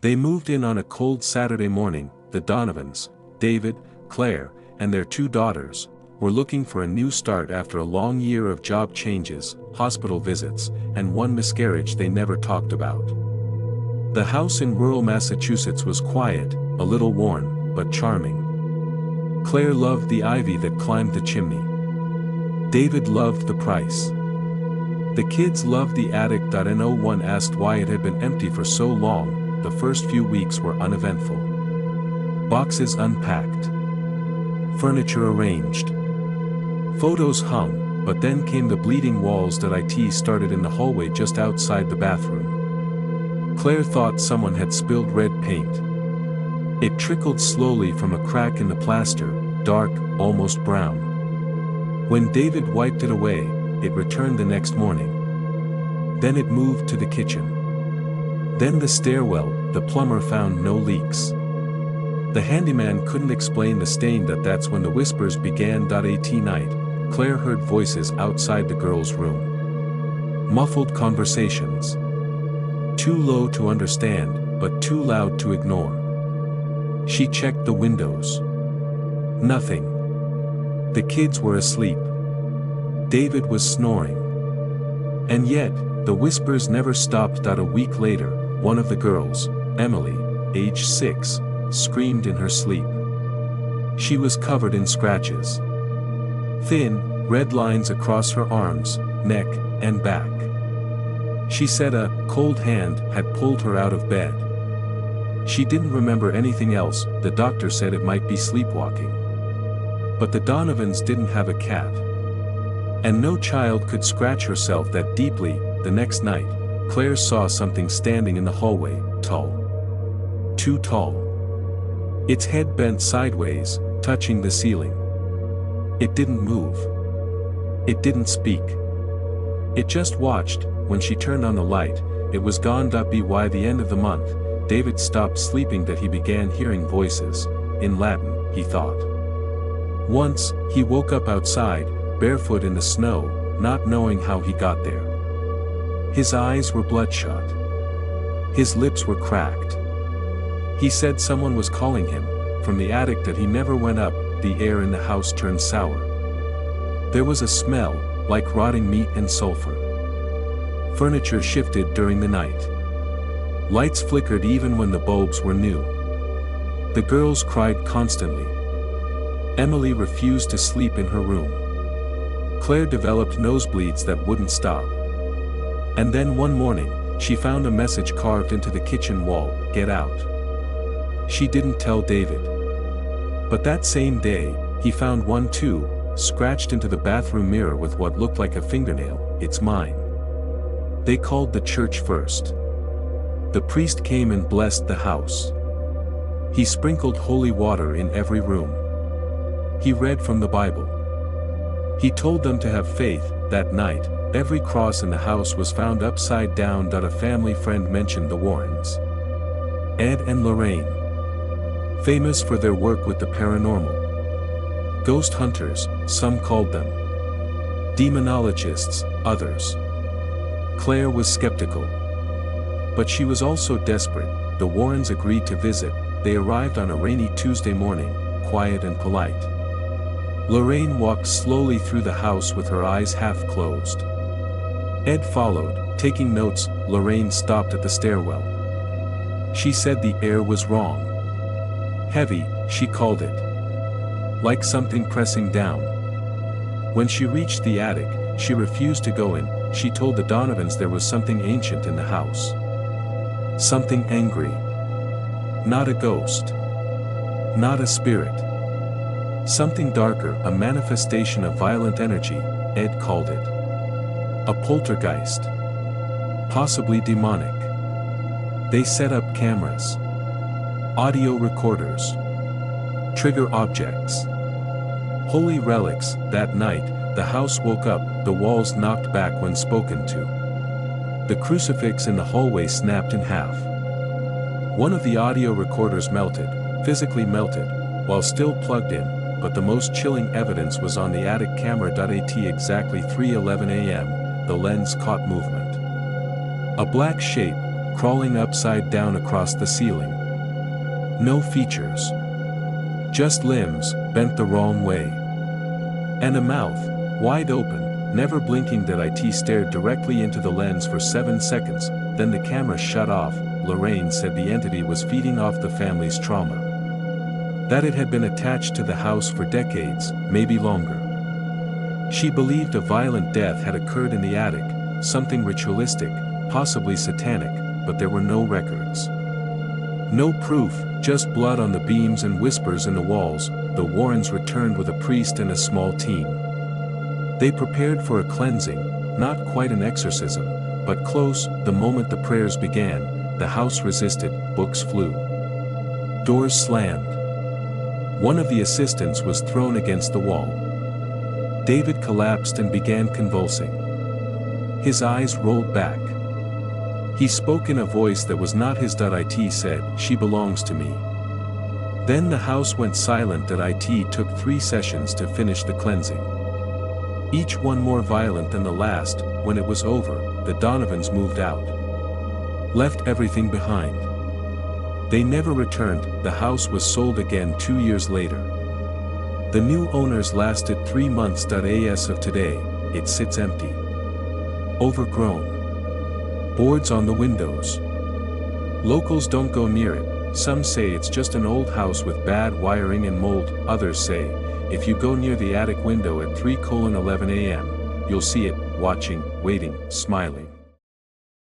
They moved in on a cold Saturday morning. The Donovans, David, Claire, and their 2 daughters, were looking for a new start after a long year of job changes, hospital visits, and one miscarriage they never talked about. The house in rural Massachusetts was quiet, a little worn, but charming. Claire loved the ivy that climbed the chimney. David loved the price. The kids loved the attic. No one asked why it had been empty for so long. The first few weeks were uneventful. Boxes unpacked. Furniture arranged. Photos hung, but then came the bleeding walls. It started in the hallway just outside the bathroom. Claire thought someone had spilled red paint. It trickled slowly from a crack in the plaster, dark, almost brown. When David wiped it away, it returned the next morning. Then it moved to the kitchen. Then the stairwell. The plumber found no leaks. The handyman couldn't explain the stain. That's when the whispers began. At night, Claire heard voices outside the girls' room. Muffled conversations. Too low to understand, but too loud to ignore. She checked the windows. Nothing. The kids were asleep. David was snoring. And yet, the whispers never stopped. A week later, one of the girls, Emily, age 6, screamed in her sleep. She was covered in scratches. Thin, red lines across her arms, neck, and back. She said a cold hand had pulled her out of bed. She didn't remember anything else. The doctor said it might be sleepwalking. But the Donovans didn't have a cat. And no child could scratch herself that deeply. The next night, Claire saw something standing in the hallway, tall. Too tall. Its head bent sideways, touching the ceiling. It didn't move. It didn't speak. It just watched. When she turned on the light, it was gone. By the end of the month, David stopped sleeping. He began hearing voices, in Latin, he thought. Once, he woke up outside, barefoot in the snow, not knowing how he got there. His eyes were bloodshot. His lips were cracked. He said someone was calling him, from the attic. He never went up. The air in the house turned sour. There was a smell, like rotting meat and sulfur. Furniture shifted during the night. Lights flickered even when the bulbs were new. The girls cried constantly. Emily refused to sleep in her room. Claire developed nosebleeds that wouldn't stop. And then one morning, she found a message carved into the kitchen wall, "Get out." She didn't tell David. But that same day, he found one too, scratched into the bathroom mirror with what looked like a fingernail. "It's mine." They called the church first. The priest came and blessed the house. He sprinkled holy water in every room. He read from the Bible. He told them to have faith. That night, every cross in the house was found upside down. A family friend mentioned the Warrens. Ed and Lorraine. Famous for their work with the paranormal. Ghost hunters, some called them. Demonologists, others. Claire was skeptical. But she was also desperate. The Warrens agreed to visit. They arrived on a rainy Tuesday morning, quiet and polite. Lorraine walked slowly through the house with her eyes half closed. Ed followed, taking notes. Lorraine stopped at the stairwell. She said the air was wrong. Heavy, she called it. Like something pressing down. When she reached the attic, she refused to go in. She told the Donovans there was something ancient in the house. Something angry. Not a ghost. Not a spirit. Something darker, a manifestation of violent energy, Ed called it. A poltergeist. Possibly demonic. They set up cameras. Audio recorders. Trigger objects. Holy relics. That night, the house woke up, the walls knocked back when spoken to. The crucifix in the hallway snapped in half. One of the audio recorders melted, physically melted, while still plugged in, but the most chilling evidence was on the attic camera. At exactly 3:11 a.m., the lens caught movement. A black shape, crawling upside down across the ceiling. No features. Just limbs, bent the wrong way. And a mouth, wide open, never blinking. That IT stared directly into the lens for 7 seconds, then the camera shut off. Lorraine said the entity was feeding off the family's trauma. That it had been attached to the house for decades, maybe longer. She believed a violent death had occurred in the attic, something ritualistic, possibly satanic, but there were no records. No proof, just blood on the beams and whispers in the walls. The Warrens returned with a priest and a small team. They prepared for a cleansing, not quite an exorcism, but close. The moment the prayers began, the house resisted, books flew. Doors slammed. One of the assistants was thrown against the wall. David collapsed and began convulsing. His eyes rolled back. He spoke in a voice that was not his. It said, "She belongs to me." Then the house went silent. It took 3 sessions to finish the cleansing. Each one more violent than the last. When it was over, the Donovans moved out. Left everything behind. They never returned. The house was sold again 2 years later. The new owners lasted 3 months. As of today, it sits empty. Overgrown. Boards on the windows. Locals don't go near it. Some say it's just an old house with bad wiring and mold. Others say, if you go near the attic window at 3:11 a.m., you'll see it, watching, waiting, smiling.